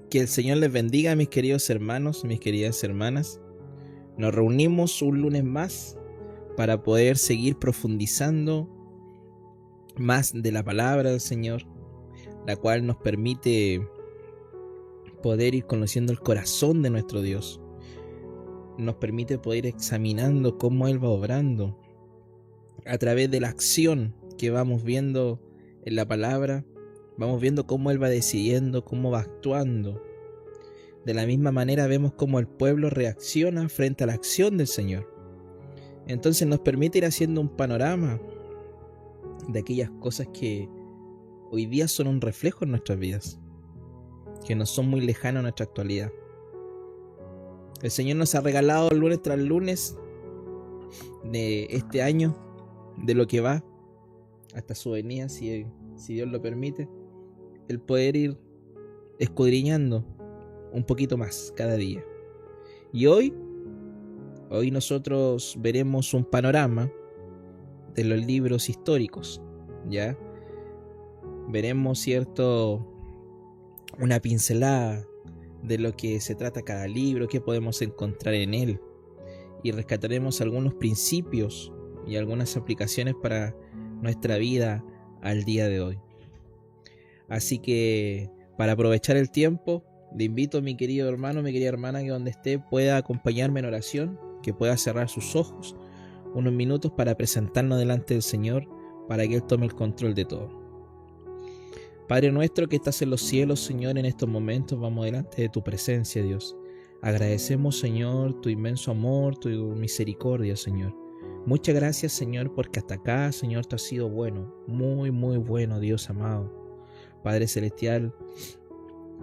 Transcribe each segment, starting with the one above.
Que el Señor les bendiga, mis queridos hermanos, mis queridas hermanas. Nos reunimos un lunes más para poder seguir profundizando más de la palabra del Señor, la cual nos permite poder ir conociendo el corazón de nuestro Dios. Nos permite poder ir examinando cómo Él va obrando a través de la acción que vamos viendo en la palabra. Vamos viendo cómo Él va decidiendo, cómo va actuando. De la misma manera vemos cómo el pueblo reacciona frente a la acción del Señor. Entonces nos permite ir haciendo un panorama de aquellas cosas que hoy día son un reflejo en nuestras vidas, que no son muy lejanas a nuestra actualidad. El Señor nos ha regalado lunes tras lunes de este año, de lo que va hasta su venida, si Dios lo permite, el poder ir escudriñando un poquito más cada día. Y hoy nosotros veremos un panorama de los libros históricos, ¿ya? Veremos, ¿cierto?, una pincelada de lo que se trata cada libro, qué podemos encontrar en él, y rescataremos algunos principios y algunas aplicaciones para nuestra vida al día de hoy. Así que, para aprovechar el tiempo, le invito a mi querido hermano, mi querida hermana, que donde esté pueda acompañarme en oración, que pueda cerrar sus ojos unos minutos para presentarnos delante del Señor, para que Él tome el control de todo. Padre nuestro que estás en los cielos, Señor, en estos momentos vamos delante de tu presencia, Dios. Agradecemos, Señor, tu inmenso amor, tu misericordia, Señor. Muchas gracias, Señor, porque hasta acá, Señor, tú has sido bueno, muy, muy bueno, Dios amado. Padre celestial,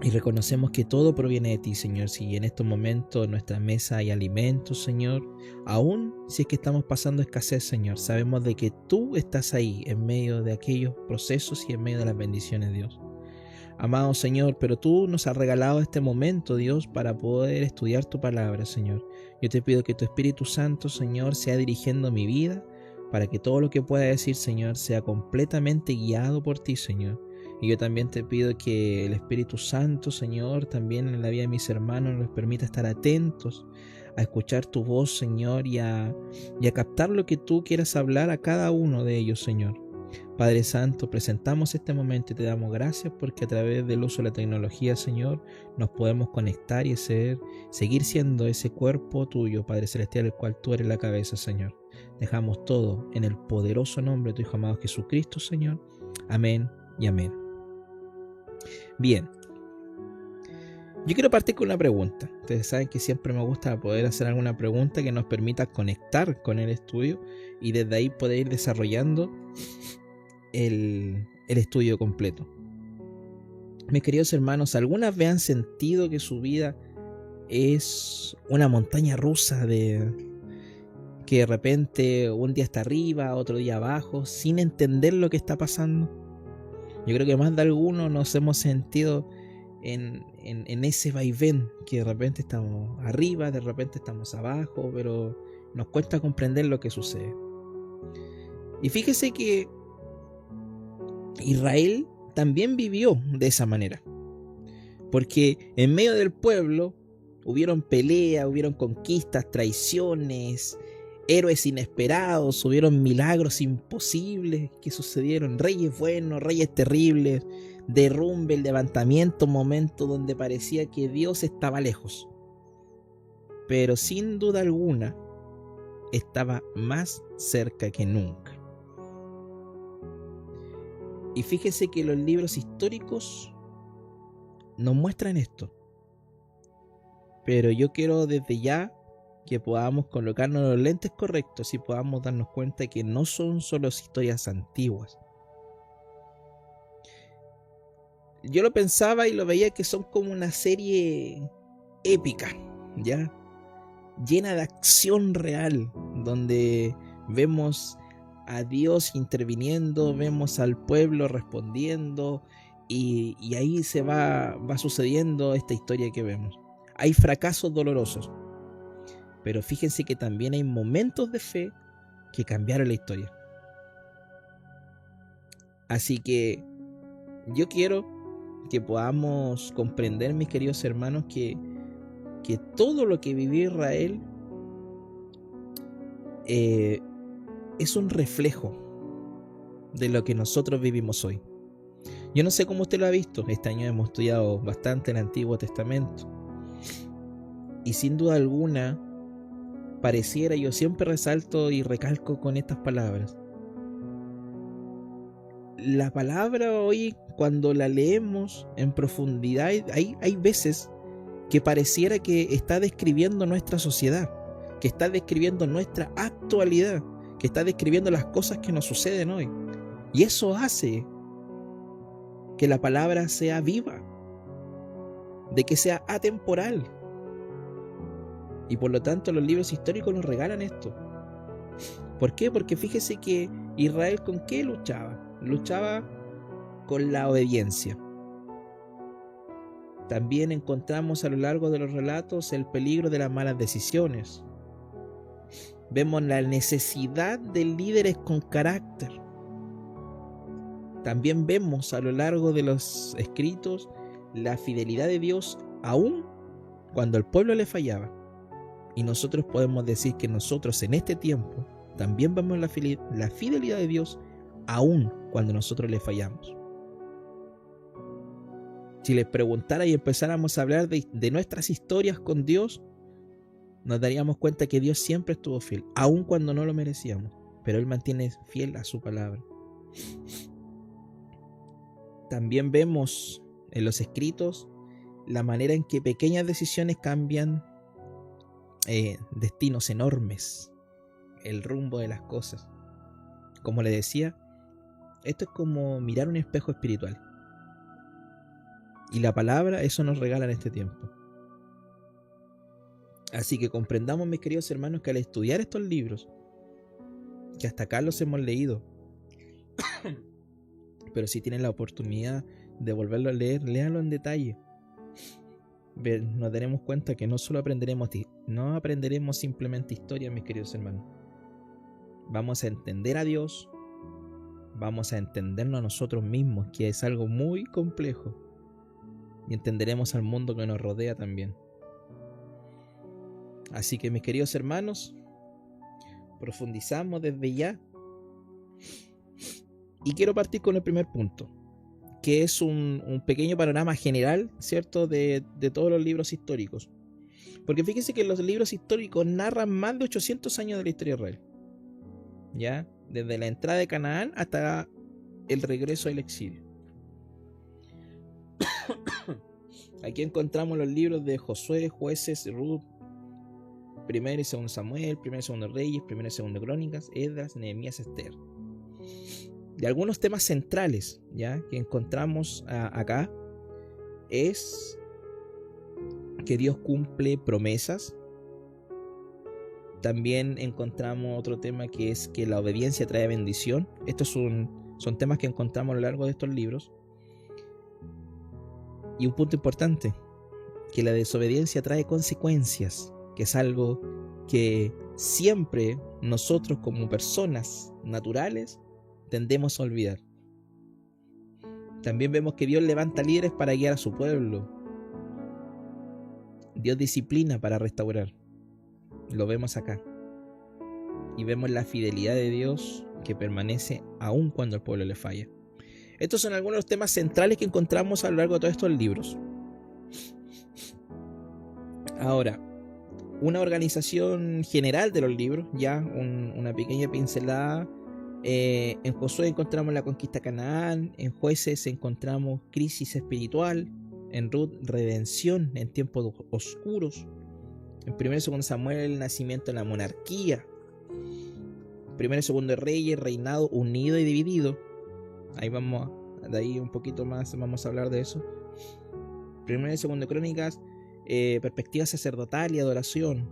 y reconocemos que todo proviene de ti, Señor. Si en estos momentos en nuestra mesa hay alimentos, Señor, aún si es que estamos pasando escasez, Señor, sabemos de que tú estás ahí en medio de aquellos procesos y en medio de las bendiciones, Dios. Amado Señor, pero tú nos has regalado este momento, Dios, para poder estudiar tu palabra, Señor. Yo te pido que tu Espíritu Santo, Señor, sea dirigiendo mi vida, para que todo lo que pueda decir, Señor, sea completamente guiado por ti, Señor. Y yo también te pido que el Espíritu Santo, Señor, también en la vida de mis hermanos nos permita estar atentos a escuchar tu voz, Señor, y a captar lo que tú quieras hablar a cada uno de ellos, Señor. Padre Santo, presentamos este momento y te damos gracias porque a través del uso de la tecnología, Señor, nos podemos conectar y seguir siendo ese cuerpo tuyo, Padre Celestial, el cual tú eres la cabeza, Señor. Dejamos todo en el poderoso nombre de tu Hijo amado Jesucristo, Señor. Amén y amén. Bien, yo quiero partir con una pregunta. Ustedes saben que siempre me gusta poder hacer alguna pregunta que nos permita conectar con el estudio y desde ahí poder ir desarrollando el estudio completo. Mis queridos hermanos, ¿algunas vez han sentido que su vida es una montaña rusa que de repente un día está arriba, otro día abajo, sin entender lo que está pasando? Yo creo que más de algunos nos hemos sentido en ese vaivén, que de repente estamos arriba, de repente estamos abajo, pero nos cuesta comprender lo que sucede. Y fíjese que Israel también vivió de esa manera, porque en medio del pueblo hubieron peleas, hubieron conquistas, traiciones, héroes inesperados, hubieron milagros imposibles que sucedieron, reyes buenos, reyes terribles, derrumbe, el levantamiento, momento donde parecía que Dios estaba lejos, pero sin duda alguna estaba más cerca que nunca. Y fíjese que los libros históricos nos muestran esto, pero yo quiero desde ya que podamos colocarnos los lentes correctos y podamos darnos cuenta que no son solo historias antiguas. Yo lo pensaba y lo veía que son como una serie épica, ¿ya? Llena de acción real, donde vemos a Dios interviniendo, vemos al pueblo respondiendo y ahí se va sucediendo esta historia que vemos. Hay fracasos dolorosos, pero fíjense que también hay momentos de fe que cambiaron la historia. Así que yo quiero que podamos comprender, mis queridos hermanos, que todo lo que vivió Israel es un reflejo de lo que nosotros vivimos hoy. Yo no sé cómo usted lo ha visto. Este año hemos estudiado bastante el Antiguo Testamento. Y sin duda alguna, pareciera, yo siempre resalto y recalco con estas palabras. La palabra hoy, cuando la leemos en profundidad, hay veces que pareciera que está describiendo nuestra sociedad, que está describiendo nuestra actualidad, que está describiendo las cosas que nos suceden hoy. Y eso hace que la palabra sea viva, de que sea atemporal. Y por lo tanto los libros históricos nos regalan esto. ¿Por qué? Porque fíjese que Israel, ¿con qué luchaba? Luchaba con la obediencia. También encontramos a lo largo de los relatos el peligro de las malas decisiones. Vemos la necesidad de líderes con carácter. También vemos a lo largo de los escritos la fidelidad de Dios aún cuando el pueblo le fallaba. Y nosotros podemos decir que nosotros en este tiempo también vemos la fidelidad de Dios aún cuando nosotros le fallamos. Si les preguntara y empezáramos a hablar de nuestras historias con Dios, nos daríamos cuenta que Dios siempre estuvo fiel, aun cuando no lo merecíamos, pero Él mantiene fiel a su palabra. También vemos en los escritos la manera en que pequeñas decisiones cambian destinos enormes, el rumbo de las cosas. Como le decía, esto es como mirar un espejo espiritual. Y la palabra eso nos regala en este tiempo. Así que comprendamos, mis queridos hermanos, que al estudiar estos libros, que hasta acá los hemos leído, pero si tienen la oportunidad de volverlo a leer, léanlo en detalle. Nos daremos cuenta que no solo aprenderemos simplemente historia, mis queridos hermanos. Vamos a entender a Dios, vamos a entendernos a nosotros mismos, que es algo muy complejo, y entenderemos al mundo que nos rodea también. Así que, mis queridos hermanos, profundizamos desde ya. Y quiero partir con el primer punto, que es un pequeño panorama general, ¿cierto?, de todos los libros históricos. Porque fíjense que los libros históricos narran más de 800 años de la historia de Israel, ¿ya? Desde la entrada de Canaán hasta el regreso del exilio. Aquí encontramos los libros de Josué, Jueces, Ruth, 1 y 2 Samuel, 1 y 2 Reyes, 1 y 2 Crónicas, Esdras, Nehemías, Esther. De algunos temas centrales, ¿ya?, que encontramos acá es que Dios cumple promesas. También encontramos otro tema que es que la obediencia trae bendición. Estos son temas que encontramos a lo largo de estos libros. Y un punto importante, que la desobediencia trae consecuencias, que es algo que siempre nosotros como personas naturales tendemos a olvidar. También vemos que Dios levanta líderes para guiar a su pueblo. Dios disciplina para restaurar. Lo vemos acá. Y vemos la fidelidad de Dios que permanece aun cuando el pueblo le falla. Estos son algunos de los temas centrales que encontramos a lo largo de todos estos libros. Ahora, una organización general de los libros, ya una pequeña pincelada. En Josué encontramos la conquista de Canaán, en Jueces encontramos crisis espiritual, en Ruth redención en tiempos oscuros, en 1 y 2 Samuel el nacimiento de la monarquía, 1 y 2 Reyes reinado unido y dividido. Ahí vamos, de ahí un poquito más vamos a hablar de eso. 1 y 2 Crónicas, perspectiva sacerdotal y adoración.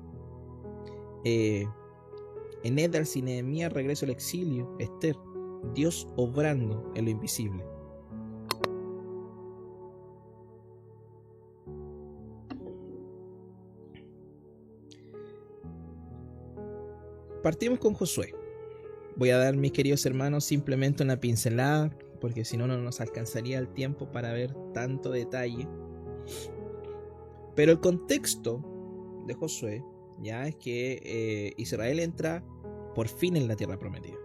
En Esdras y Nehemías, regreso al exilio. Esther, Dios obrando en lo invisible. Partimos con Josué. Voy a dar, mis queridos hermanos, simplemente una pincelada porque si no, no nos alcanzaría el tiempo para ver tanto detalle. Pero el contexto de Josué ya es que Israel entra por fin en la tierra prometida.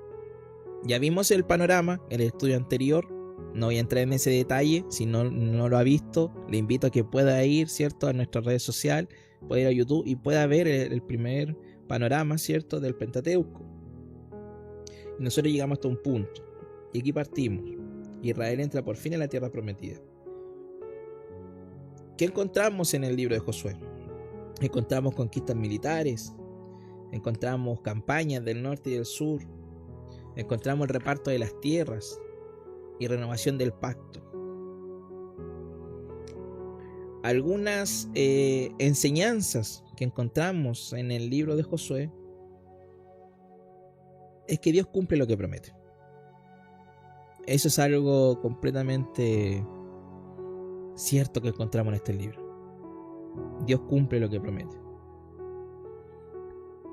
Ya vimos el panorama en el estudio anterior. No voy a entrar en ese detalle. Si no lo ha visto, le invito a que pueda ir, ¿cierto?, a nuestras redes sociales, pueda ir a YouTube y pueda ver el primer panorama, ¿cierto?, del Pentateuco. Y nosotros llegamos hasta un punto. Y aquí partimos. Israel entra por fin en la tierra prometida. ¿Qué encontramos en el libro de Josué? Encontramos conquistas militares, encontramos campañas del norte y del sur, encontramos el reparto de las tierras y renovación del pacto. Algunas enseñanzas que encontramos en el libro de Josué es que Dios cumple lo que promete. Eso es algo completamente cierto que encontramos en este libro. Dios cumple lo que promete.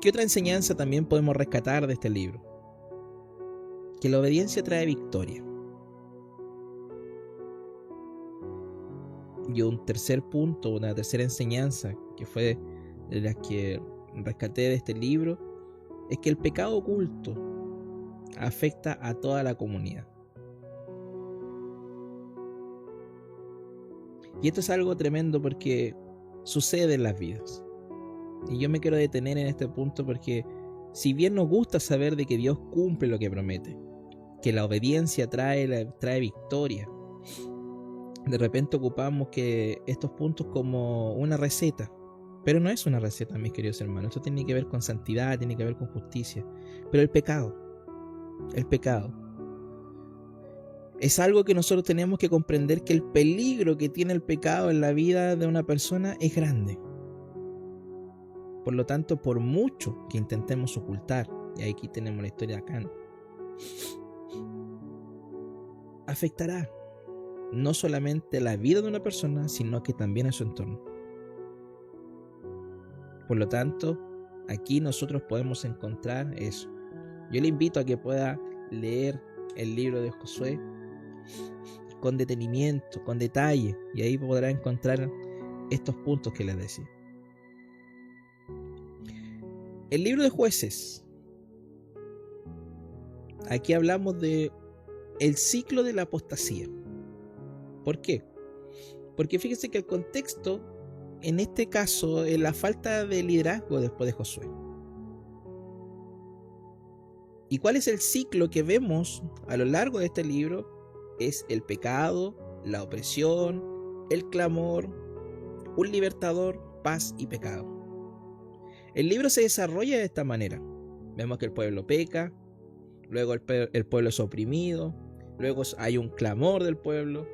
¿Qué otra enseñanza también podemos rescatar de este libro? Que la obediencia trae victoria. Y un tercer punto, una tercera enseñanza que fue de las que rescaté de este libro, es que el pecado oculto afecta a toda la comunidad. Y esto es algo tremendo porque sucede en las vidas. Y yo me quiero detener en este punto porque si bien nos gusta saber de que Dios cumple lo que promete, que la obediencia trae victoria, de repente ocupamos que estos puntos como una receta. Pero no es una receta, mis queridos hermanos. Esto tiene que ver con santidad, tiene que ver con justicia. Pero el pecado es algo que nosotros tenemos que comprender, que el peligro que tiene el pecado en la vida de una persona es grande. Por lo tanto, por mucho que intentemos ocultar, y aquí tenemos la historia de Acán, afectará no solamente la vida de una persona, sino que también a su entorno. Por lo tanto, aquí nosotros podemos encontrar eso. Yo le invito a que pueda leer el libro de Josué con detenimiento, con detalle, y ahí podrá encontrar estos puntos que les decía. El libro de Jueces. Aquí hablamos de el ciclo de la apostasía. ¿Por qué? Porque fíjense que el contexto, en este caso, es la falta de liderazgo después de Josué. ¿Y cuál es el ciclo que vemos a lo largo de este libro? Es el pecado, la opresión, el clamor, un libertador, paz y pecado. El libro se desarrolla de esta manera. Vemos que el pueblo peca, luego el pueblo es oprimido, luego hay un clamor del pueblo,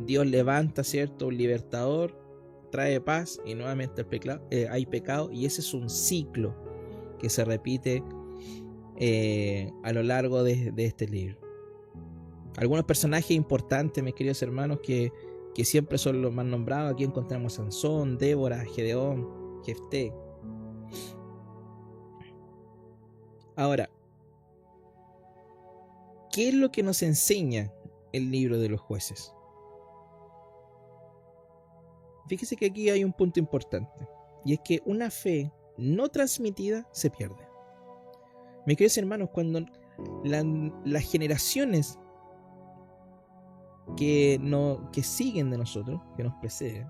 Dios levanta, ¿cierto?, un libertador, trae paz y nuevamente hay pecado, y ese es un ciclo que se repite a lo largo de este libro. Algunos personajes importantes, mis queridos hermanos, que siempre son los más nombrados. Aquí encontramos a Sansón, Débora, Gedeón, Jefté. Ahora, ¿qué es lo que nos enseña el libro de los Jueces? Fíjese que aquí hay un punto importante, y es que una fe no transmitida se pierde. Mis queridos hermanos, cuando las generaciones que siguen de nosotros, que nos preceden,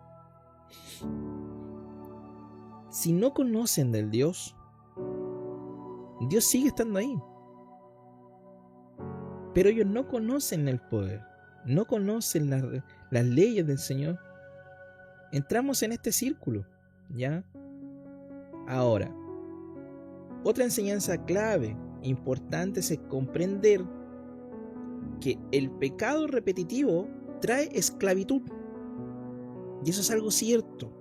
si no conocen del Dios, Dios sigue estando ahí. Pero ellos no conocen el poder, no conocen las leyes del Señor. Entramos en este círculo, ¿ya? Ahora, otra enseñanza clave, importante, es comprender que el pecado repetitivo trae esclavitud. Y eso es algo cierto.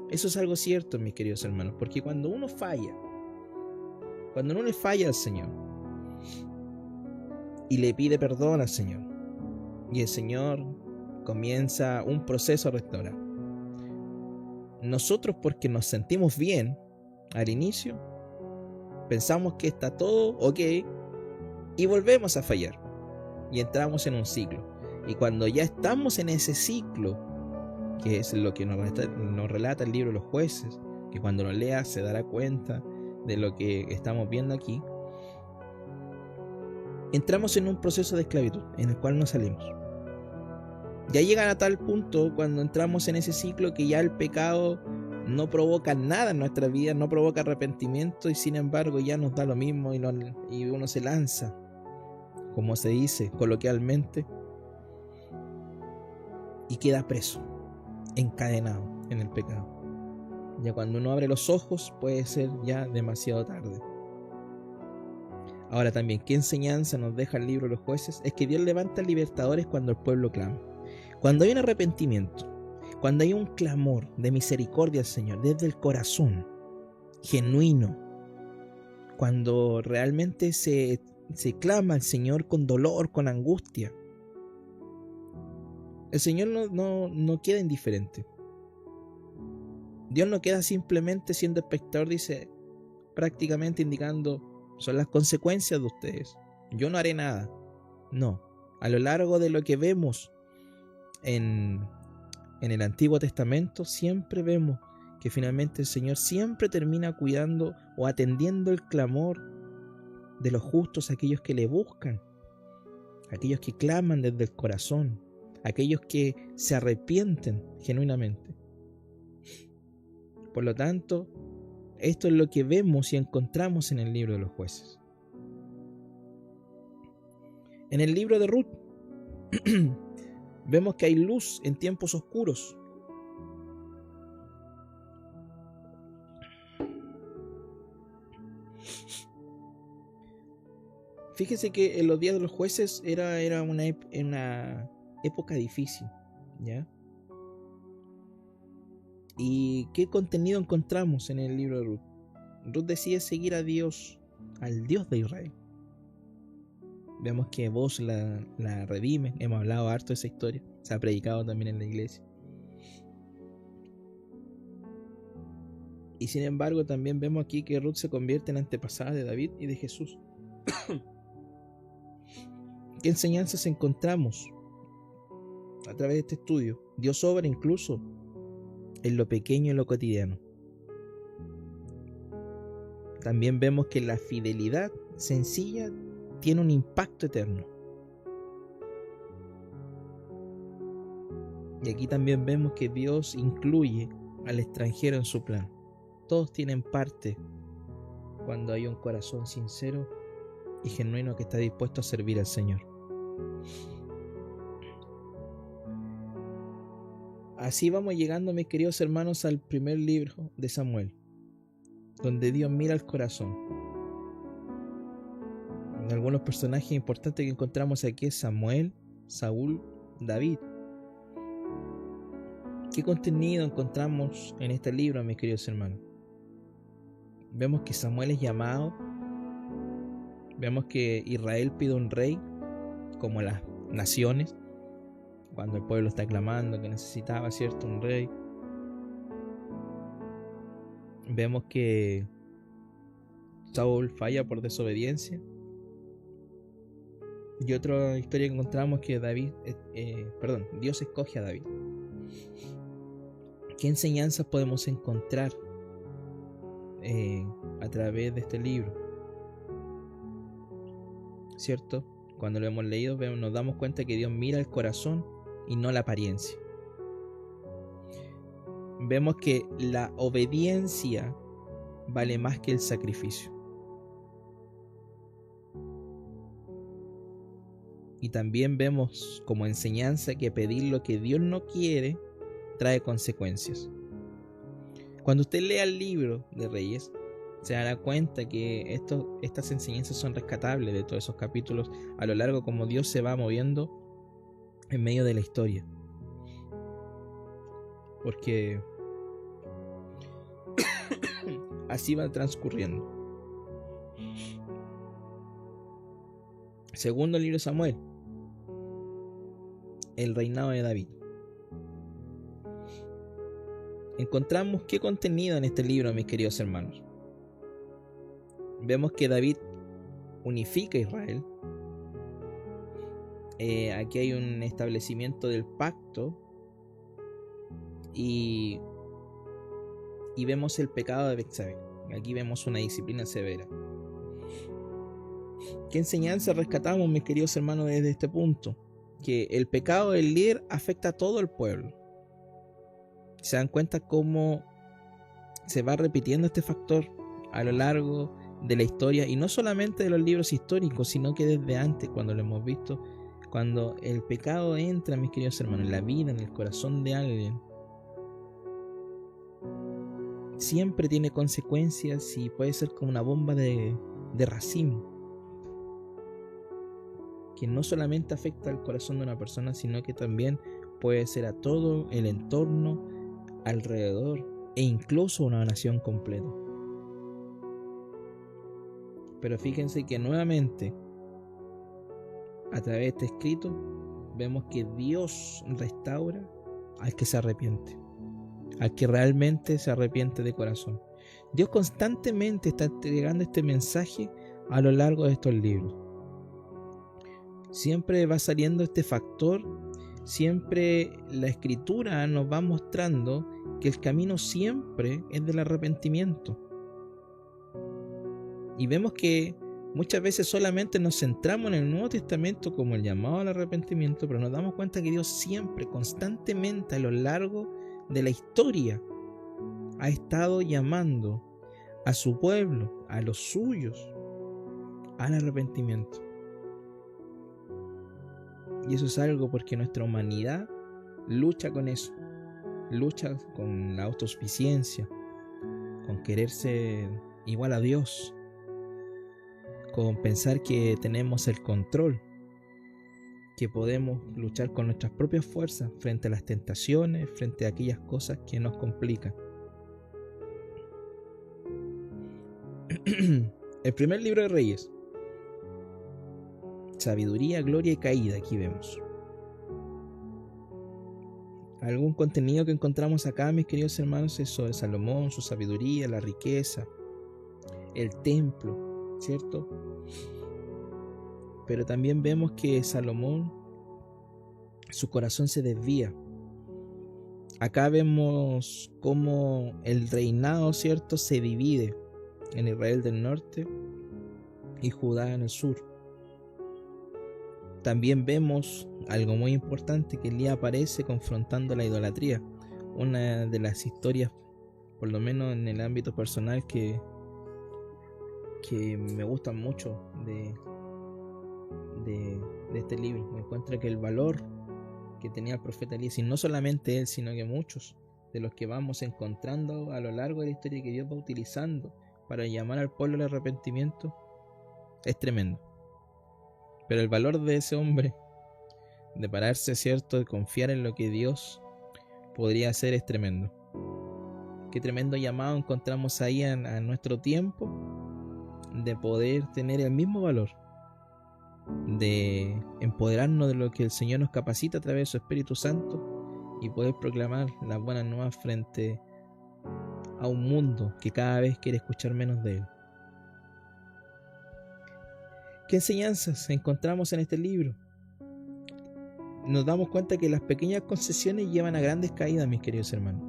Eso es algo cierto, mis queridos hermanos, porque cuando uno falla, cuando uno le falla al Señor y le pide perdón al Señor, y el Señor comienza un proceso a restaurar, nosotros, porque nos sentimos bien al inicio, pensamos que está todo ok y volvemos a fallar. y entramos en un ciclo. Y cuando ya estamos en ese ciclo, que es lo que nos relata el libro de los Jueces, que cuando lo leas se dará cuenta de lo que estamos viendo aquí, entramos en un proceso de esclavitud en el cual no salimos. Ya llegan a tal punto cuando entramos en ese ciclo que ya el pecado no provoca nada en nuestra vida, no provoca arrepentimiento, y sin embargo ya nos da lo mismo y uno se lanza, como se dice coloquialmente, y queda preso, encadenado en el pecado. Ya cuando uno abre los ojos puede ser ya demasiado tarde. Ahora también, ¿qué enseñanza nos deja el libro de los Jueces? Es que Dios levanta libertadores cuando el pueblo clama. Cuando hay un arrepentimiento, cuando hay un clamor de misericordia al Señor desde el corazón, genuino, cuando realmente se clama al Señor con dolor, con angustia, el Señor no queda indiferente. Dios no queda simplemente siendo espectador, dice, prácticamente indicando, son las consecuencias de ustedes, yo no haré nada. No, a lo largo de lo que vemos en el Antiguo Testamento, siempre vemos que finalmente el Señor siempre termina cuidando o atendiendo el clamor de los justos, aquellos que le buscan, aquellos que claman desde el corazón, aquellos que se arrepienten genuinamente. Por lo tanto, esto es lo que vemos y encontramos en el libro de los Jueces. En el libro de Ruth vemos que hay luz en tiempos oscuros. Fíjese que en los días de los jueces era una época difícil, ¿ya? ¿Y qué contenido encontramos en el libro de Ruth? Ruth decide seguir a Dios, al Dios de Israel. Vemos que Boaz la redime, hemos hablado harto de esa historia, se ha predicado también en la iglesia. Y sin embargo también vemos aquí que Ruth se convierte en antepasada de David y de Jesús. ¿Qué enseñanzas encontramos a través de este estudio? Dios obra incluso en lo pequeño y lo cotidiano. También vemos que la fidelidad sencilla tiene un impacto eterno. Y aquí también vemos que Dios incluye al extranjero en su plan. Todos tienen parte cuando hay un corazón sincero y genuino que está dispuesto a servir al Señor. Así vamos llegando, mis queridos hermanos, al primer libro de Samuel, donde Dios mira el corazón. Algunos personajes importantes que encontramos aquí es Samuel, Saúl, David. ¿Qué contenido encontramos en este libro, mis queridos hermanos? Vemos que Samuel es llamado, vemos que Israel pide un rey, como las naciones, cuando el pueblo está clamando que necesitaba, ¿cierto?, un rey. Vemos que Saúl falla por desobediencia. Y otra historia que encontramos que Dios escoge a David. ¿Qué enseñanzas podemos encontrar a través de este libro? ¿Cierto? Cuando lo hemos leído nos damos cuenta que Dios mira el corazón y no la apariencia. Vemos que la obediencia vale más que el sacrificio. Y también vemos como enseñanza que pedir lo que Dios no quiere trae consecuencias. Cuando usted lea el libro de Reyes, se dará cuenta que estas enseñanzas son rescatables de todos esos capítulos a lo largo, como Dios se va moviendo en medio de la historia. Porque así va transcurriendo. Segundo libro de Samuel, el reinado de David. Encontramos qué contenido en este libro, mis queridos hermanos. Vemos que David unifica a Israel. aquí hay un establecimiento del pacto y vemos el pecado de Betsabé. Aquí vemos una disciplina severa. ¿Qué enseñanza rescatamos, mis queridos hermanos, desde este punto? Que el pecado del líder afecta a todo el pueblo. ¿Se dan cuenta cómo se va repitiendo este factor a lo largo de la historia? Y no solamente de los libros históricos, sino que desde antes, cuando lo hemos visto, cuando el pecado entra, mis queridos hermanos, en la vida, en el corazón de alguien, siempre tiene consecuencias y puede ser como una bomba de racimo, que no solamente afecta al corazón de una persona, sino que también puede ser a todo el entorno alrededor e incluso una nación completa. Pero fíjense que nuevamente, a través de este escrito, vemos que Dios restaura al que se arrepiente, al que realmente se arrepiente de corazón. Dios constantemente está entregando este mensaje a lo largo de estos libros. Siempre va saliendo este factor, siempre la escritura nos va mostrando que el camino siempre es del arrepentimiento. Y vemos que muchas veces solamente nos centramos en el Nuevo Testamento como el llamado al arrepentimiento, pero nos damos cuenta que Dios siempre, constantemente a lo largo de la historia, ha estado llamando a su pueblo, a los suyos, al arrepentimiento. Y eso es algo porque nuestra humanidad lucha con eso, lucha con la autosuficiencia, con querer ser igual a Dios, con pensar que tenemos el control, que podemos luchar con nuestras propias fuerzas frente a las tentaciones, frente a aquellas cosas que nos complican. El primer libro de Reyes, sabiduría, gloria y caída, aquí vemos. Algún contenido que encontramos acá, mis queridos hermanos, es sobre Salomón, su sabiduría, la riqueza, el templo, ¿cierto? Pero también vemos que Salomón, su corazón se desvía. Acá vemos cómo el reinado, ¿cierto?, se divide en Israel del norte y Judá en el sur. También vemos algo muy importante, que Elías aparece confrontando la idolatría. Una de las historias, por lo menos en el ámbito personal, que me gustan mucho de este libro. Me encuentro que el valor que tenía el profeta Elías, y no solamente él, sino que muchos de los que vamos encontrando a lo largo de la historia que Dios va utilizando para llamar al pueblo al arrepentimiento, es tremendo. Pero el valor de ese hombre, de pararse, ¿cierto?, de confiar en lo que Dios podría hacer, es tremendo. Qué tremendo llamado encontramos ahí a nuestro tiempo, de poder tener el mismo valor, de empoderarnos de lo que el Señor nos capacita a través de su Espíritu Santo y poder proclamar las buenas nuevas frente a un mundo que cada vez quiere escuchar menos de Él. ¿Qué enseñanzas encontramos en este libro? Nos damos cuenta que las pequeñas concesiones llevan a grandes caídas, mis queridos hermanos.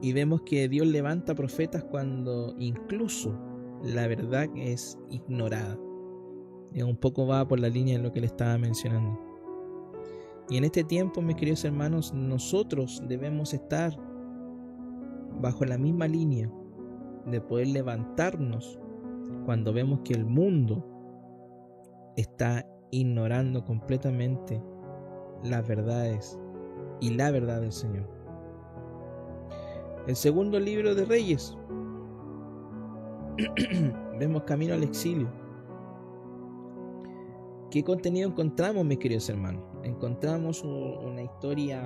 Y vemos que Dios levanta profetas cuando incluso la verdad es ignorada. Y un poco va por la línea de lo que le estaba mencionando. Y en este tiempo, mis queridos hermanos, nosotros debemos estar bajo la misma línea de poder levantarnos cuando vemos que el mundo está ignorando completamente las verdades y la verdad del Señor. El segundo libro de Reyes, vemos camino al exilio. ¿Qué contenido encontramos, mis queridos hermanos? Encontramos una historia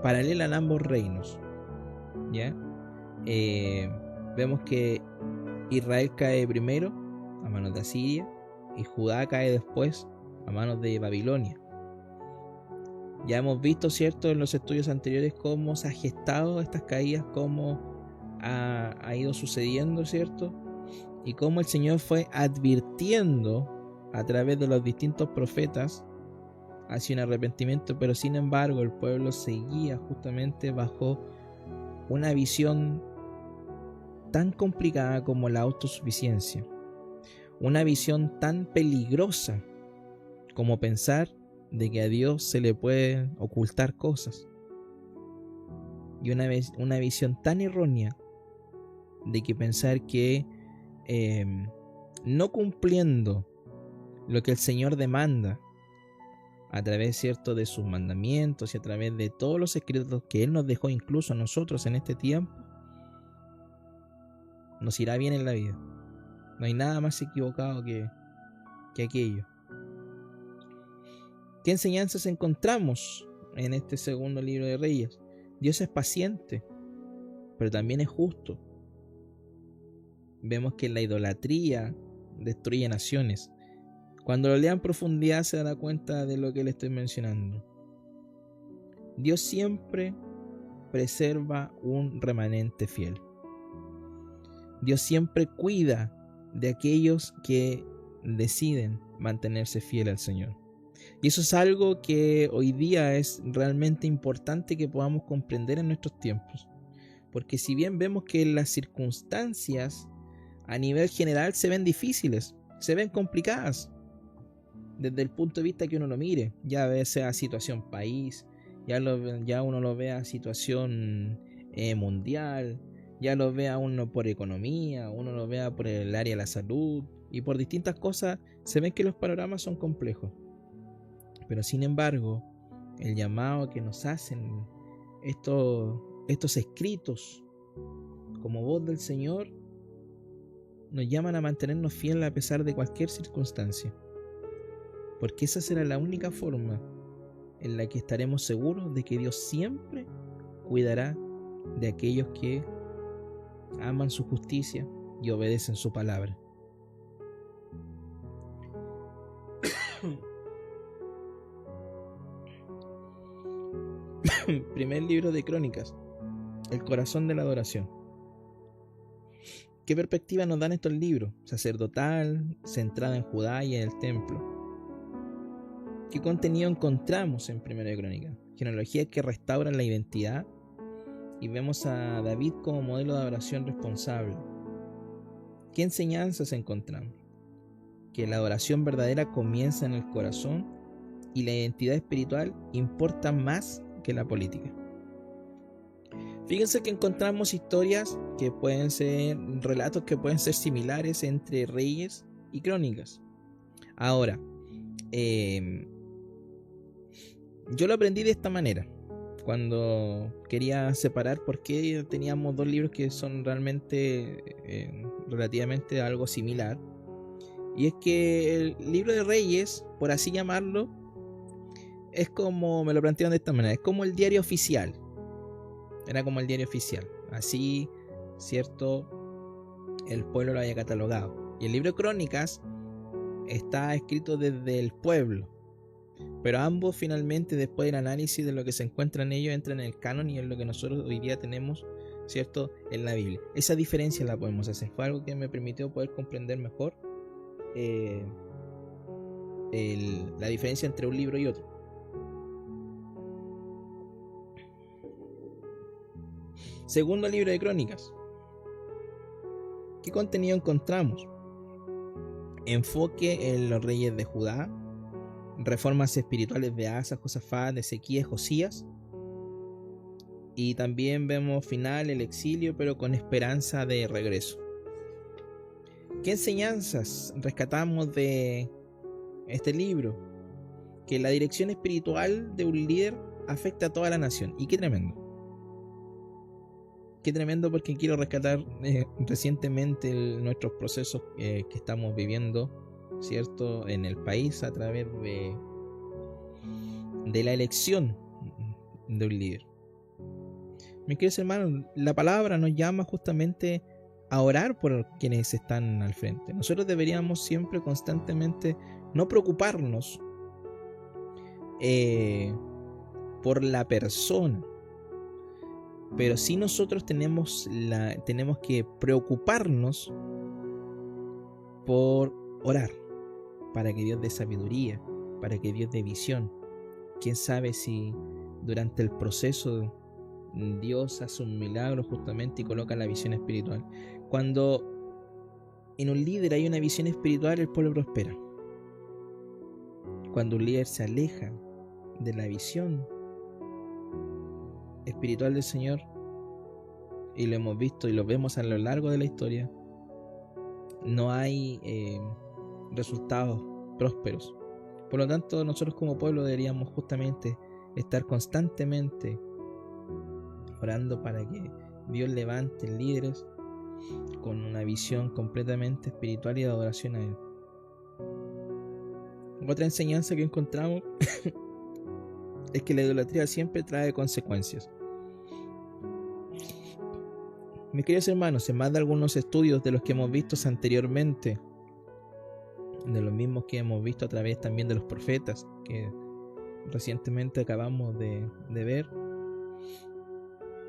paralela en ambos reinos, ¿ya? Vemos que Israel cae primero a manos de Asiria y Judá cae después a manos de Babilonia. Ya hemos visto, ¿cierto?, en los estudios anteriores cómo se ha gestado estas caídas, cómo ha ido sucediendo, ¿cierto? y cómo el Señor fue advirtiendo a través de los distintos profetas hacia un arrepentimiento, pero sin embargo el pueblo seguía justamente bajo una visión tan complicada como la autosuficiencia, una visión tan peligrosa como pensar de que a Dios se le pueden ocultar cosas, y una visión tan errónea de que pensar que no cumpliendo lo que el Señor demanda a través, cierto, de sus mandamientos y a través de todos los escritos que Él nos dejó incluso a nosotros en este tiempo, nos irá bien en la vida. No hay nada más equivocado que aquello. ¿Qué enseñanzas encontramos en este segundo libro de Reyes? Dios es paciente, pero también es justo. Vemos que la idolatría destruye naciones. Cuando lo lean en profundidad se dará cuenta de lo que le estoy mencionando. Dios siempre preserva un remanente fiel. Dios siempre cuida de aquellos que deciden mantenerse fiel al Señor. Y eso es algo que hoy día es realmente importante que podamos comprender en nuestros tiempos. Porque si bien vemos que las circunstancias a nivel general se ven difíciles, se ven complicadas, desde el punto de vista que uno lo mire, ya sea situación país, ya uno lo vea situación mundial, ya lo vea uno por economía, uno lo vea por el área de la salud y por distintas cosas, se ven que los panoramas son complejos. Pero sin embargo, el llamado que nos hacen estos escritos como voz del Señor nos llaman a mantenernos fieles a pesar de cualquier circunstancia, porque esa será la única forma en la que estaremos seguros de que Dios siempre cuidará de aquellos que aman su justicia y obedecen su palabra. Primer libro de Crónicas, el corazón de la adoración. ¿Qué perspectiva nos dan estos libros? Sacerdotal, centrada en Judá y en el templo. ¿Qué contenido encontramos en Primera de Crónicas? Genealogías que restauran la identidad, y vemos a David como modelo de adoración responsable. ¿Qué enseñanzas encontramos? Que la adoración verdadera comienza en el corazón y la identidad espiritual importa más que la política. Fíjense que encontramos historias que pueden ser, relatos que pueden ser similares entre Reyes y Crónicas. Ahora, yo lo aprendí de esta manera cuando quería separar por qué teníamos dos libros que son realmente relativamente algo similar. Y es que el libro de Reyes, por así llamarlo, es como, me lo plantearon de esta manera, es como el diario oficial. Era como el diario oficial. Así, cierto, el pueblo lo había catalogado. Y el libro de Crónicas está escrito desde el pueblo. Pero ambos finalmente, después del análisis de lo que se encuentra en ellos, entran en el canon y en lo que nosotros hoy día tenemos, cierto, en la Biblia. Esa diferencia la podemos hacer. Fue algo que me permitió poder comprender mejor la diferencia entre un libro y otro. Segundo libro de Crónicas. ¿Qué contenido encontramos? Enfoque en los reyes de Judá, reformas espirituales de Asa, Josafat, de Ezequías, Josías, y también vemos final el exilio, pero con esperanza de regreso. ¿Qué enseñanzas rescatamos de este libro? Que la dirección espiritual de un líder afecta a toda la nación. Y qué tremendo. Qué tremendo, porque quiero rescatar recientemente nuestros procesos que estamos viviendo, ¿cierto?, en el país a través de la elección de un líder. Mis queridos hermanos, la palabra nos llama justamente a orar por quienes están al frente. Nosotros deberíamos siempre, constantemente, no preocuparnos por la persona, pero sí nosotros tenemos que preocuparnos por orar, para que Dios dé sabiduría, para que Dios dé visión. Quién sabe si durante el proceso Dios hace un milagro justamente y coloca la visión espiritual. Cuando en un líder hay una visión espiritual, el pueblo prospera. Cuando un líder se aleja de la visión espiritual del Señor, y lo hemos visto y lo vemos a lo largo de la historia, no hay resultados prósperos. Por lo tanto, nosotros como pueblo deberíamos justamente estar constantemente orando para que Dios levante líderes con una visión completamente espiritual y de adoración a Él. Otra enseñanza que encontramos es que la idolatría siempre trae consecuencias. Mis queridos hermanos, en más de algunos estudios de los que hemos visto anteriormente, de los mismos que hemos visto a través también de los profetas que recientemente acabamos de ver,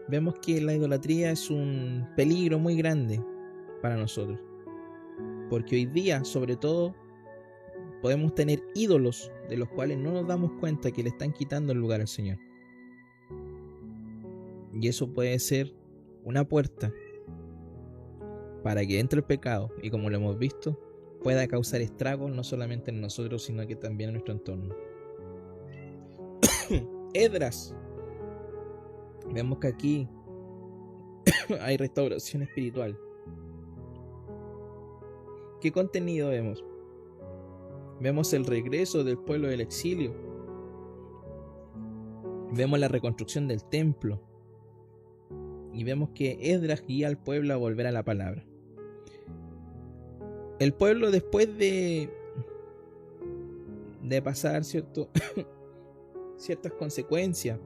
vemos que la idolatría es un peligro muy grande para nosotros, porque hoy día, sobre todo, podemos tener ídolos de los cuales no nos damos cuenta que le están quitando el lugar al Señor, y eso puede ser una puerta para que entre el pecado y, como lo hemos visto, pueda causar estragos no solamente en nosotros, sino que también en nuestro entorno. Esdras, vemos que aquí hay restauración espiritual. ¿Qué contenido vemos? Vemos el regreso del pueblo del exilio, vemos la reconstrucción del templo, y vemos que Esdras guía al pueblo a volver a la palabra. El pueblo, después de pasar ciertas consecuencias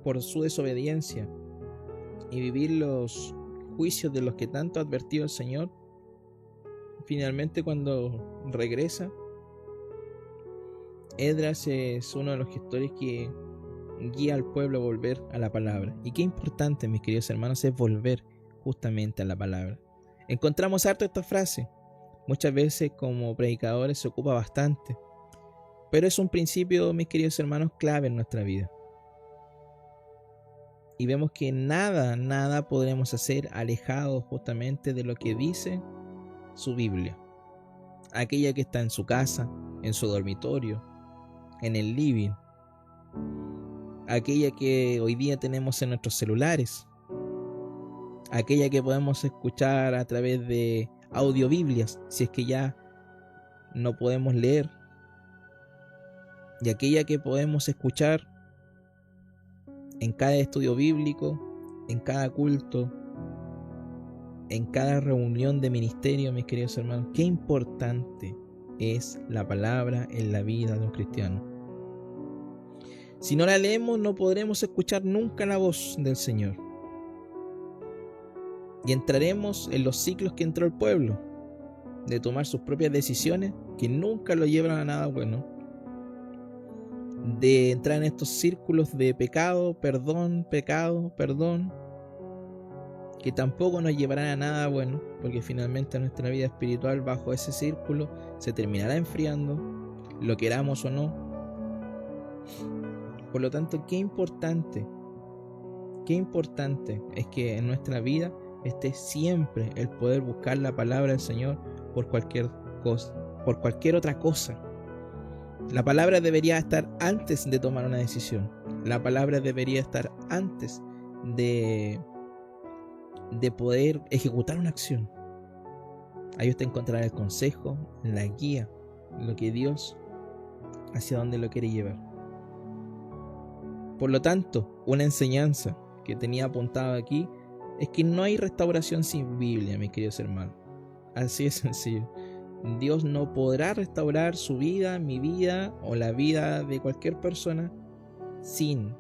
por su desobediencia y vivir los juicios de los que tanto ha advertido el Señor, finalmente cuando regresa, Esdras es uno de los gestores que guía al pueblo a volver a la palabra. Y qué importante, mis queridos hermanos, es volver justamente a la palabra. Encontramos harto esta frase. Muchas veces como predicadores se ocupa bastante, pero es un principio, mis queridos hermanos, clave en nuestra vida. Y vemos que nada podremos hacer alejados justamente de lo que dice su Biblia. Aquella que está en su casa, en su dormitorio, en el living. Aquella que hoy día tenemos en nuestros celulares. Aquella que podemos escuchar a través de audiobiblias, si es que ya no podemos leer. Y aquella que podemos escuchar en cada estudio bíblico, en cada culto, en cada reunión de ministerio, mis queridos hermanos. Qué importante es la palabra en la vida de un cristiano. Si no la leemos, no podremos escuchar nunca la voz del Señor. Y entraremos en los ciclos que entró el pueblo, de tomar sus propias decisiones que nunca lo llevan a nada bueno, de entrar en estos círculos de pecado, perdón, que tampoco nos llevarán a nada bueno, porque finalmente nuestra vida espiritual bajo ese círculo se terminará enfriando, lo queramos o no. Por lo tanto, qué importante es que en nuestra vida esté siempre el poder buscar la palabra del Señor por cualquier cosa, por cualquier otra cosa. La palabra debería estar antes de tomar una decisión. La palabra debería estar antes de poder ejecutar una acción. Ahí usted encontrará el consejo, la guía, lo que Dios, hacia dónde lo quiere llevar. Por lo tanto, una enseñanza que tenía apuntado aquí es que no hay restauración sin Biblia, mis queridos hermanos. Así es sencillo. Dios no podrá restaurar su vida, mi vida o la vida de cualquier persona sin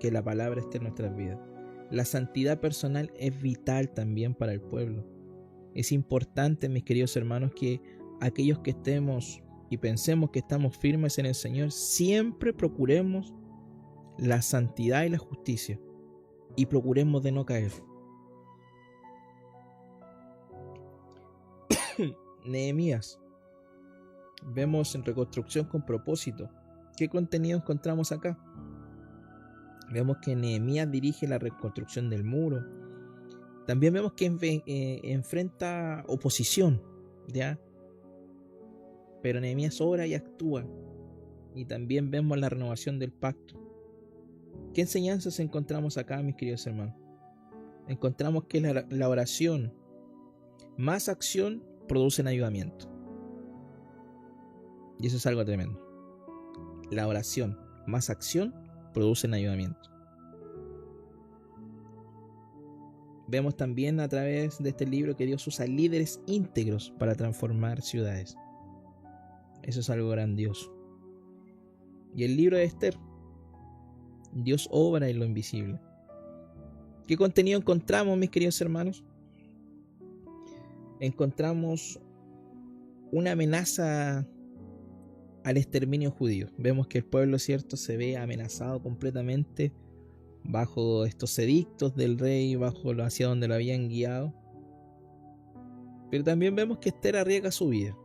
que la palabra esté en nuestras vidas. La santidad personal es vital también para el pueblo. Es importante, mis queridos hermanos, que aquellos que estemos y pensemos que estamos firmes en el Señor, siempre procuremos la santidad y la justicia y procuremos de no caer. Nehemías. Vemos en reconstrucción con propósito. ¿Qué contenido encontramos acá? Vemos que Nehemías dirige la reconstrucción del muro. También vemos que enfrenta oposición, ¿ya? Pero Nehemías obra y actúa. Y también vemos la renovación del pacto. ¿Qué enseñanzas encontramos acá, mis queridos hermanos? Encontramos que la oración más acción producen avivamiento. Y eso es algo tremendo. La oración más acción producen avivamiento. Vemos también a través de este libro que Dios usa líderes íntegros para transformar ciudades. Eso es algo grandioso. Y el libro de Esther, Dios obra en lo invisible. ¿Qué contenido encontramos, mis queridos hermanos? Encontramos una amenaza al exterminio judío. Vemos que el pueblo, cierto, se ve amenazado completamente bajo estos edictos del rey, hacia donde lo habían guiado. Pero también vemos que Esther arriesga su vida.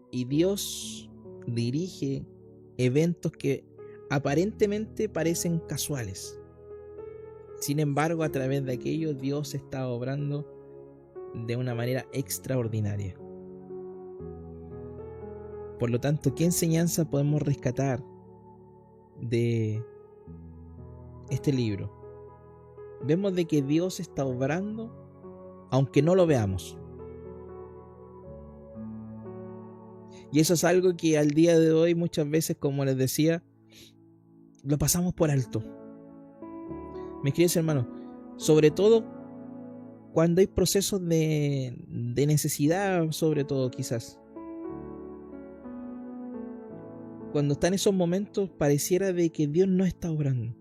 Y Dios dirige eventos que aparentemente parecen casuales. Sin embargo, a través de aquello, Dios está obrando de una manera extraordinaria. Por lo tanto, ¿qué enseñanza podemos rescatar de este libro? Vemos de que Dios está obrando aunque no lo veamos. Y eso es algo que al día de hoy muchas veces, como les decía, lo pasamos por alto. Mis queridos hermanos, sobre todo cuando hay procesos de necesidad, sobre todo quizás. Cuando están esos momentos pareciera de que Dios no está obrando.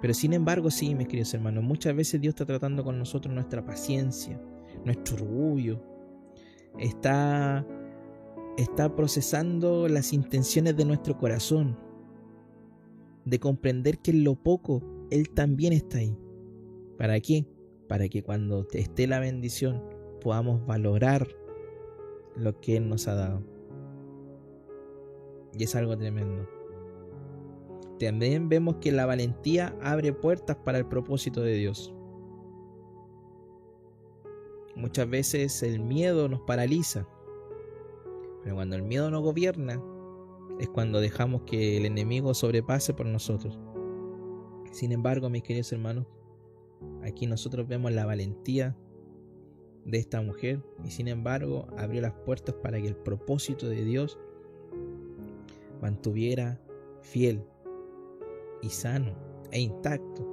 Pero sin embargo sí, mis queridos hermanos, muchas veces Dios está tratando con nosotros nuestra paciencia, nuestro orgullo. Está procesando las intenciones de nuestro corazón, de comprender que en lo poco Él también está ahí. ¿Para qué? Para que cuando esté la bendición podamos valorar lo que Él nos ha dado. Y es algo tremendo. También vemos que la valentía abre puertas para el propósito de Dios. Muchas veces el miedo nos paraliza. Pero cuando el miedo nos gobierna, es cuando dejamos que el enemigo sobrepase por nosotros. Sin embargo, mis queridos hermanos, aquí nosotros vemos la valentía de esta mujer, y sin embargo abrió las puertas para que el propósito de Dios mantuviera fiel y sano e intacto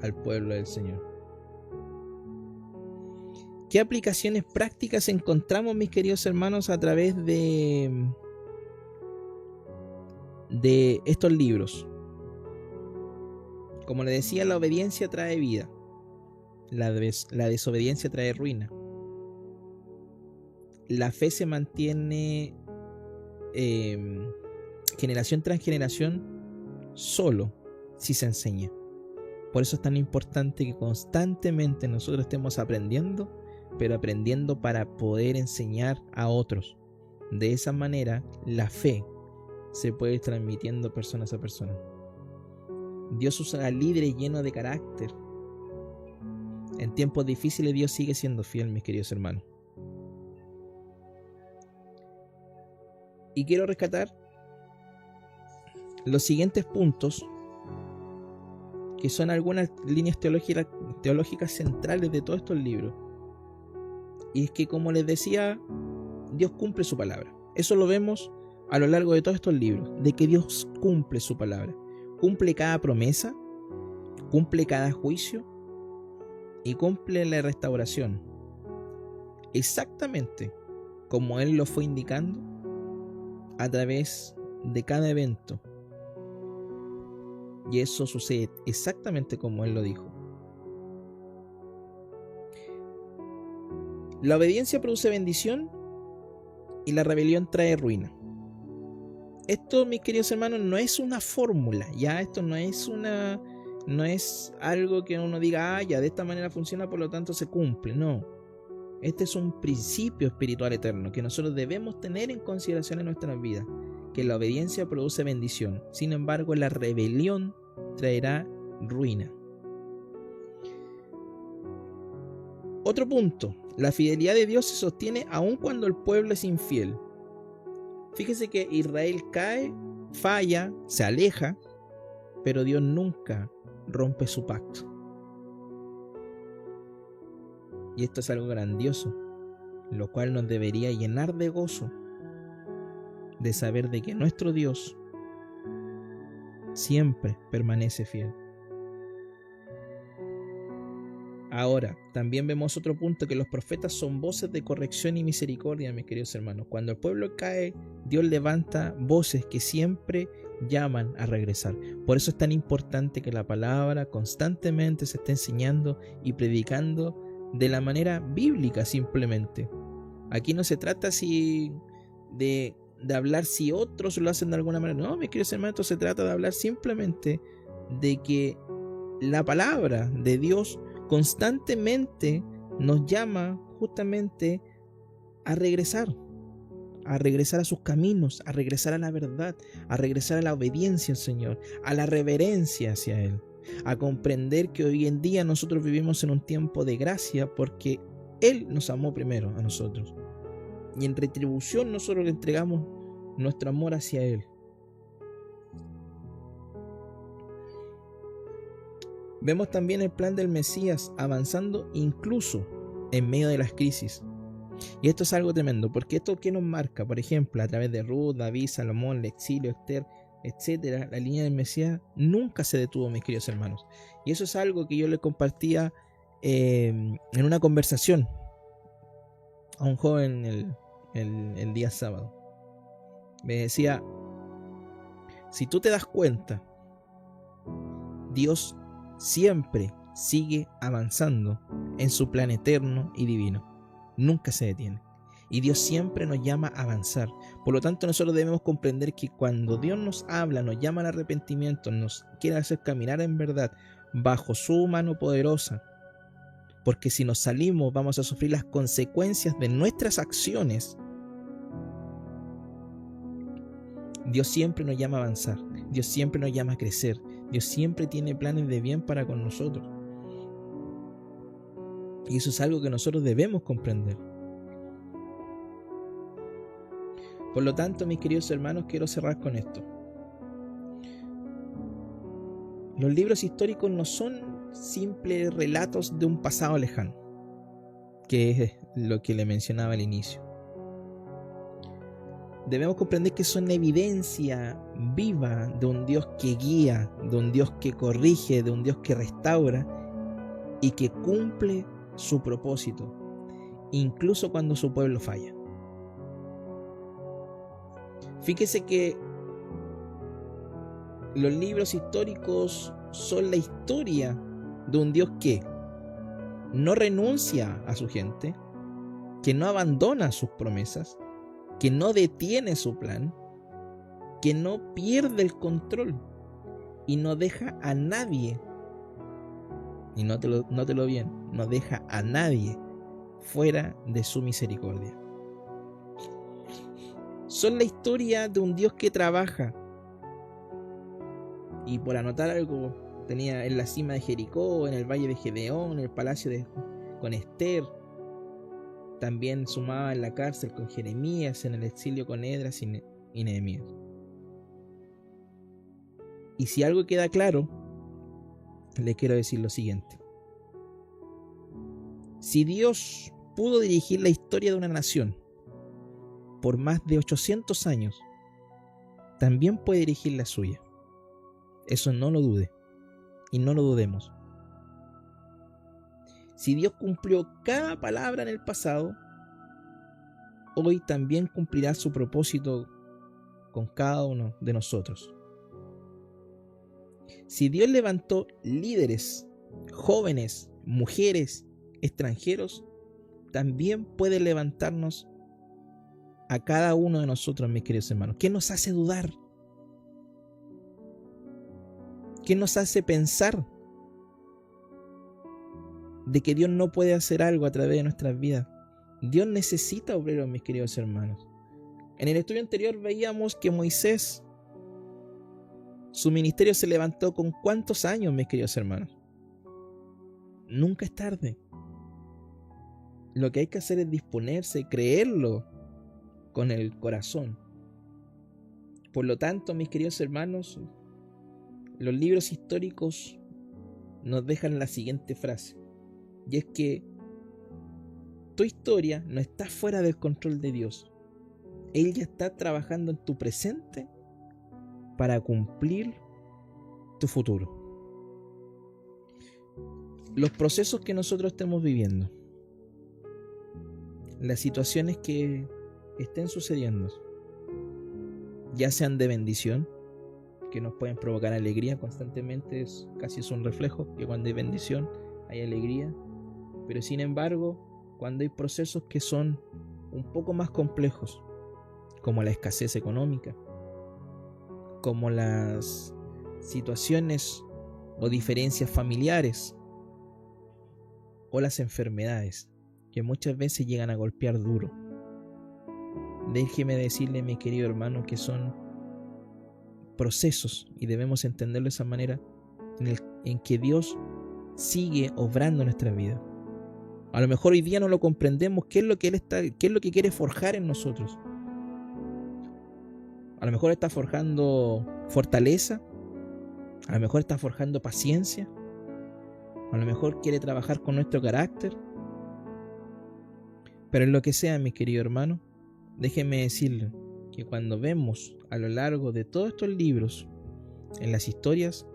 al pueblo del Señor. ¿Qué aplicaciones prácticas encontramos, mis queridos hermanos, a través de estos libros? Como les decía, la obediencia trae vida. La desobediencia trae ruina. La fe se mantiene generación tras generación solo si se enseña. Por eso es tan importante que constantemente nosotros estemos aprendiendo, pero aprendiendo para poder enseñar a otros. De esa manera la fe se puede ir transmitiendo persona a persona. Dios usa a líderes llenos de carácter. En tiempos difíciles Dios sigue siendo fiel, mis queridos hermanos. Y quiero rescatar los siguientes puntos, que son algunas líneas teológicas centrales de todos estos libros. Y es que, como les decía, Dios cumple su palabra. Eso lo vemos a lo largo de todos estos libros, de que Dios cumple su palabra. Cumple cada promesa, cumple cada juicio y cumple la restauración. Exactamente como Él lo fue indicando a través de cada evento. Y eso sucede exactamente como Él lo dijo. La obediencia produce bendición y la rebelión trae ruina. Esto, mis queridos hermanos, no es una fórmula, ya esto no es algo que uno diga, ya de esta manera funciona, por lo tanto se cumple. No, Este es un principio espiritual eterno que nosotros debemos tener en consideración en nuestras vidas, que la obediencia produce bendición, sin embargo la rebelión traerá ruina. Otro punto, la fidelidad de Dios se sostiene aun cuando el pueblo es infiel. Fíjese que Israel cae, falla, se aleja, pero Dios nunca rompe su pacto. Y esto es algo grandioso, lo cual nos debería llenar de gozo, de saber de que nuestro Dios siempre permanece fiel. Ahora, también vemos otro punto, que los profetas son voces de corrección y misericordia, mis queridos hermanos. Cuando el pueblo cae, Dios levanta voces que siempre llaman a regresar. Por eso es tan importante que la palabra constantemente se esté enseñando y predicando de la manera bíblica simplemente. Aquí no se trata de hablar si otros lo hacen de alguna manera. No, mis queridos hermanos, se trata de hablar simplemente de que la palabra de Dios constantemente nos llama justamente a regresar a sus caminos, a regresar a la verdad, a regresar a la obediencia al Señor, a la reverencia hacia Él, a comprender que hoy en día nosotros vivimos en un tiempo de gracia porque Él nos amó primero a nosotros, y en retribución nosotros le entregamos nuestro amor hacia Él. Vemos también el plan del Mesías avanzando incluso en medio de las crisis. Y esto es algo tremendo, porque esto que nos marca, por ejemplo, a través de Ruth, David, Salomón, el exilio, Esther, etcétera, la línea del Mesías nunca se detuvo, mis queridos hermanos. Y eso es algo que yo le compartía en una conversación a un joven el día sábado. Me decía, si tú te das cuenta, Dios siempre sigue avanzando en su plan eterno y divino. Nunca se detiene. Y Dios siempre nos llama a avanzar. Por lo tanto, nosotros debemos comprender que cuando Dios nos habla, nos llama al arrepentimiento, nos quiere hacer caminar en verdad bajo su mano poderosa, porque si nos salimos vamos a sufrir las consecuencias de nuestras acciones. Dios siempre nos llama a avanzar. Dios siempre nos llama a crecer. Dios siempre tiene planes de bien para con nosotros. Y eso es algo que nosotros debemos comprender. Por lo tanto, mis queridos hermanos, quiero cerrar con esto. Los libros históricos no son simples relatos de un pasado lejano, que es lo que le mencionaba al inicio. Debemos comprender que son evidencia viva de un Dios que guía, de un Dios que corrige, de un Dios que restaura y que cumple su propósito, incluso cuando su pueblo falla. Fíjese que los libros históricos son la historia de un Dios que no renuncia a su gente, que no abandona sus promesas, que no detiene su plan, que no pierde el control y no deja a nadie, y nótelo bien, no deja a nadie fuera de su misericordia. Son la historia de un Dios que trabaja. Y por anotar algo, tenía en la cima de Jericó, en el valle de Gedeón, en el palacio con Esther. También sumaba en la cárcel con Jeremías, en el exilio con Esdras y Nehemías. Y si algo queda claro, le quiero decir lo siguiente. Si Dios pudo dirigir la historia de una nación por más de 800 años, también puede dirigir la suya. Eso no lo dude y no lo dudemos. Si Dios cumplió cada palabra en el pasado, hoy también cumplirá su propósito con cada uno de nosotros. Si Dios levantó líderes, jóvenes, mujeres, extranjeros, también puede levantarnos a cada uno de nosotros, mis queridos hermanos. ¿Qué nos hace dudar? ¿Qué nos hace pensar de que Dios no puede hacer algo a través de nuestras vidas? Dios necesita obreros, mis queridos hermanos. En el estudio anterior veíamos que Moisés, su ministerio se levantó con ¿cuántos años, mis queridos hermanos? Nunca es tarde. Lo que hay que hacer es disponerse y creerlo con el corazón. Por lo tanto, mis queridos hermanos, los libros históricos nos dejan la siguiente frase, y es que tu historia no está fuera del control de Dios. Él ya está trabajando en tu presente para cumplir tu futuro. Los procesos que nosotros estemos viviendo, las situaciones que estén sucediendo, ya sean de bendición, que nos pueden provocar alegría constantemente, casi es un reflejo que cuando hay bendición hay alegría, pero sin embargo, cuando hay procesos que son un poco más complejos, como la escasez económica, como las situaciones o diferencias familiares, o las enfermedades, que muchas veces llegan a golpear duro. Déjeme decirle, mi querido hermano, que son procesos y debemos entenderlo de esa manera en que Dios sigue obrando en nuestra vida. A lo mejor hoy día no lo comprendemos, qué es lo que quiere forjar en nosotros. A lo mejor está forjando fortaleza, a lo mejor está forjando paciencia, a lo mejor quiere trabajar con nuestro carácter. Pero en lo que sea, mi querido hermano, déjeme decirle que cuando vemos a lo largo de todos estos libros, en las historias,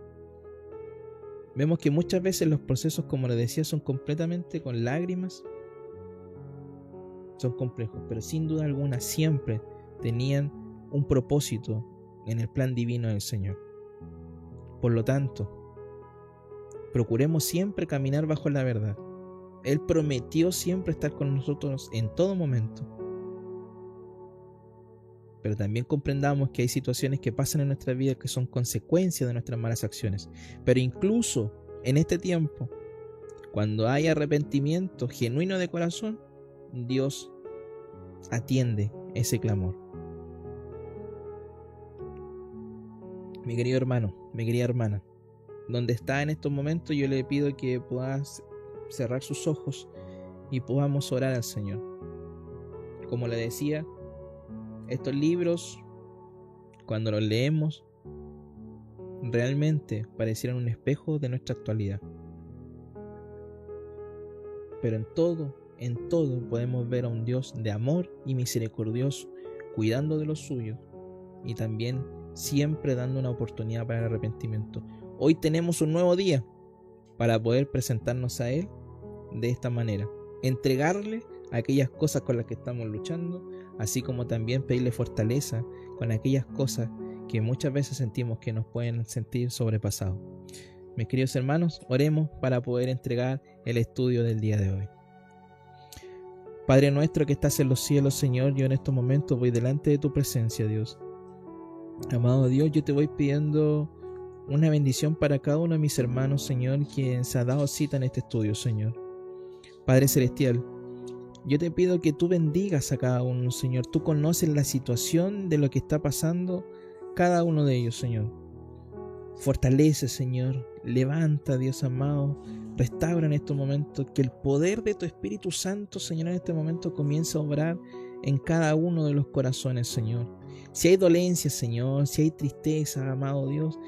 vemos que muchas veces los procesos, como les decía, son completamente con lágrimas, son complejos, pero sin duda alguna siempre tenían un propósito en el plan divino del Señor. Por lo tanto, procuremos siempre caminar bajo la verdad. Él prometió siempre estar con nosotros en todo momento. Pero también comprendamos que hay situaciones que pasan en nuestra vida que son consecuencia de nuestras malas acciones. Pero incluso en este tiempo, cuando hay arrepentimiento genuino de corazón, Dios atiende ese clamor. Mi querido hermano, mi querida hermana, donde está en estos momentos, yo le pido que puedas cerrar sus ojos y podamos orar al Señor. Como le decía, estos libros, cuando los leemos, realmente parecieran un espejo de nuestra actualidad. Pero en todo podemos ver a un Dios de amor y misericordioso, cuidando de los suyos y también siempre dando una oportunidad para el arrepentimiento. Hoy tenemos un nuevo día para poder presentarnos a Él de esta manera, entregarle aquellas cosas con las que estamos luchando, así como también pedirle fortaleza con aquellas cosas que muchas veces sentimos que nos pueden sentir sobrepasados. Mis queridos hermanos, oremos para poder entregar el estudio del día de hoy. Padre nuestro que estás en los cielos, Señor, yo en estos momentos voy delante de tu presencia, Dios. Amado Dios, yo te voy pidiendo una bendición para cada uno de mis hermanos, Señor, quien se ha dado cita en este estudio, Señor. Padre Celestial, yo te pido que tú bendigas a cada uno, Señor. Tú conoces la situación de lo que está pasando cada uno de ellos, Señor. Fortalece, Señor. Levanta, Dios amado. Restaura en estos momentos. Que el poder de tu Espíritu Santo, Señor, en este momento comience a obrar en cada uno de los corazones, Señor. Si hay dolencia, Señor, si hay tristeza, amado Dios,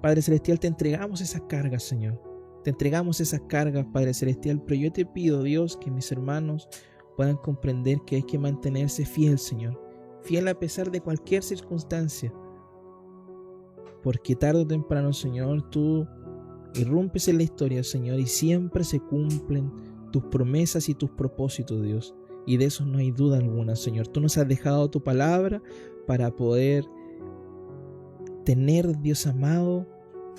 Padre Celestial, te entregamos esas cargas, Señor. Te entregamos esas cargas, Padre Celestial, pero yo te pido, Dios, que mis hermanos puedan comprender que hay que mantenerse fiel, Señor. Fiel a pesar de cualquier circunstancia. Porque tarde o temprano, Señor, tú irrumpes en la historia, Señor, y siempre se cumplen tus promesas y tus propósitos, Dios. Y de eso no hay duda alguna, Señor. Tú nos has dejado tu palabra para poder tener, Dios amado,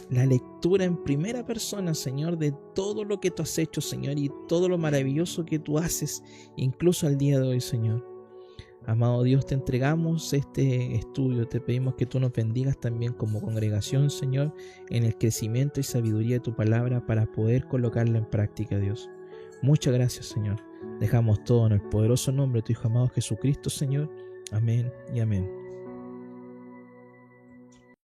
la lectura en primera persona, Señor, de todo lo que tú has hecho, Señor, y todo lo maravilloso que tú haces, incluso al día de hoy, Señor. Amado Dios, te entregamos este estudio, te pedimos que tú nos bendigas también como congregación, Señor, en el crecimiento y sabiduría de tu palabra para poder colocarla en práctica, Dios. Muchas gracias, Señor. Dejamos todo en el poderoso nombre de tu Hijo amado Jesucristo, Señor. Amén y amén.